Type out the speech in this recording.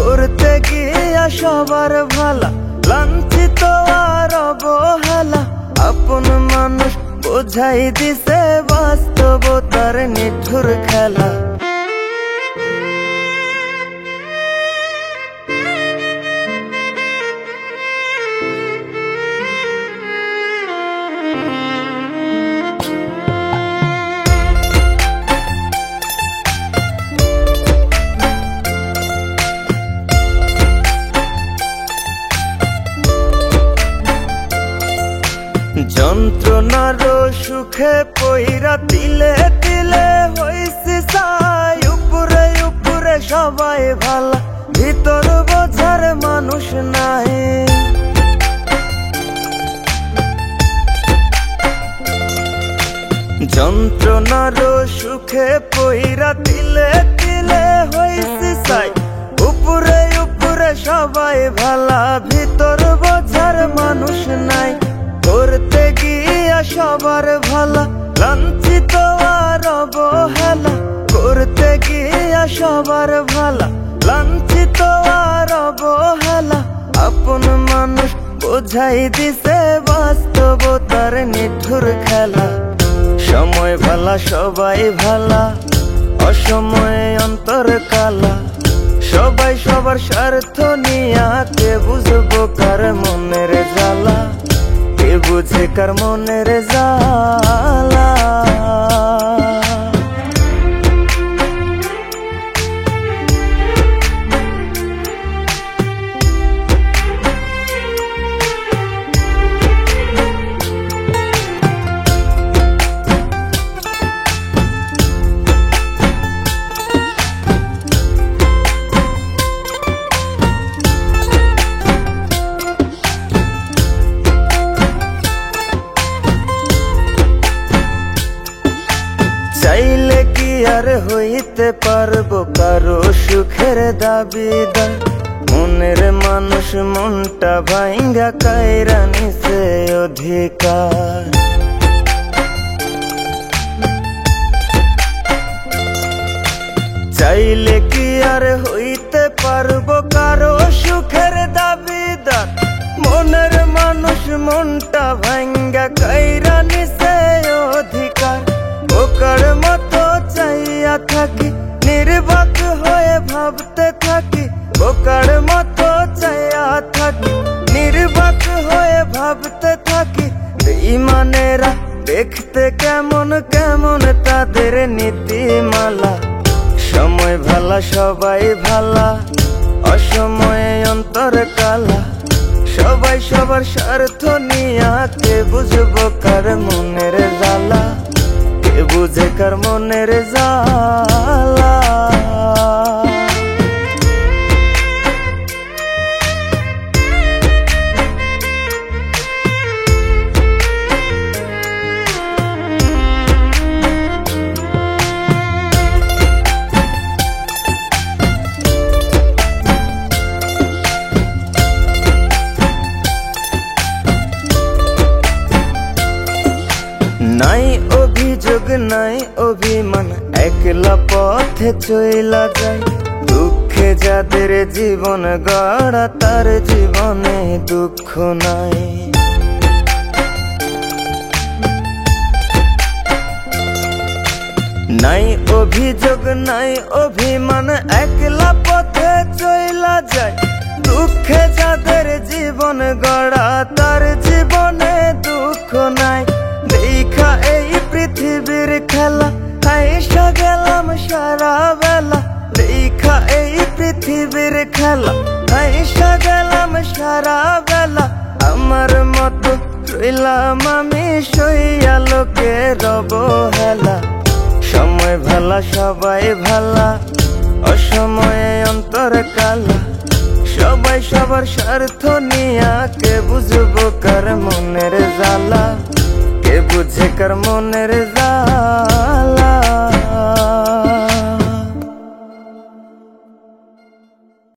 করতে গিয়া সবার ভালা, লাঞ্ছিত আর অবহেলা। আপন মানুষ বোঝাই দিছে বাস্তবতার নিঠুর খেলা। যন্ত্রণার সুখে পইরা তিলে তিলে হইছে ছাই। উপরে উপরে সবাই ভালা, ভিতর বোঝার মানুষ নাই। যন্ত্রণার সুখে পইরা তিলে তিলে হইছে ছাই। উপরে উপরে সবাই ভালা, ভিতর বোঝার মানুষ নাই। করতে গিয়া সবার ভালা, লাঞ্ছিত আর অবহেলা। করতে গিয়া সবার ভালা, লাঞ্ছিত আর অবহেলা। আপন মানুষ বোঝাই দিছে বাস্তবতার নিঠুর খেলা। সময় ভালা সবাই ভালা, অসময়ে অন্তর কালা। সবাই সবার স্বার্থ নিয়া, কে বুঝবো কার মনের জ্বালা। কে বুঝে কার মনের জ্বালা। চাইলে কি আর হইতে পারবো কারো সুখের দাবিদার। মনের মানুষ মনটা ভাঙ্গা কাইরা নিছে অধিকার। চাইলে কি আর হইতে পারবো কারো সুখের দাবিদার। মনের মানুষ মনটা ভাঙ্গা কাইরা নিছে অধিকার। বোকার মতো চাইয়া থাকি, নির্বাক হয়ে ভাবতে থাকি। বোকার মতো চাইয়া থাকি, নির্বাক হয়ে ভাবতে থাকি। বেঈমানেরা দেখতে কেমন কেমন তাদের নীতিমালা। সময় ভালা সবাই ভালা, অসময়ে অন্তর কালা। সবাই সবার স্বার্থ নিয়া, কে বুঝবো কার মনের জ্বালা। কে বুঝে কার মনের জ্বালা। নাই অভিযোগ নাই অভিমান, একলা পথে চইলা যায়। দুঃখে যাদের জীবন গড়া, তার জীবনে দুঃখ নাই। নাই অভিযোগ নাই অভিমান, একলা পথে চইলা যায়। দুঃখে যাদের জীবন গড়া, তার জীবনে দুঃখ নাই। দেখা এই পৃথিবীর খেলা, হাইসা গেলাম সারা বেলা। দেখা এই পৃথিবীর খেলা, হাইসা গেলাম সারা বেলা। আমার মতো রইলাম আমি সইয়া লোকের অবহেলা। সময় ভালা সবাই ভালা, অসময়ে অন্তর কালা। সবাই সবার স্বার্থ নিয়া, কে বুঝবো কার মনের জ্বালা। কে বুঝে কার মনের জ্বালা।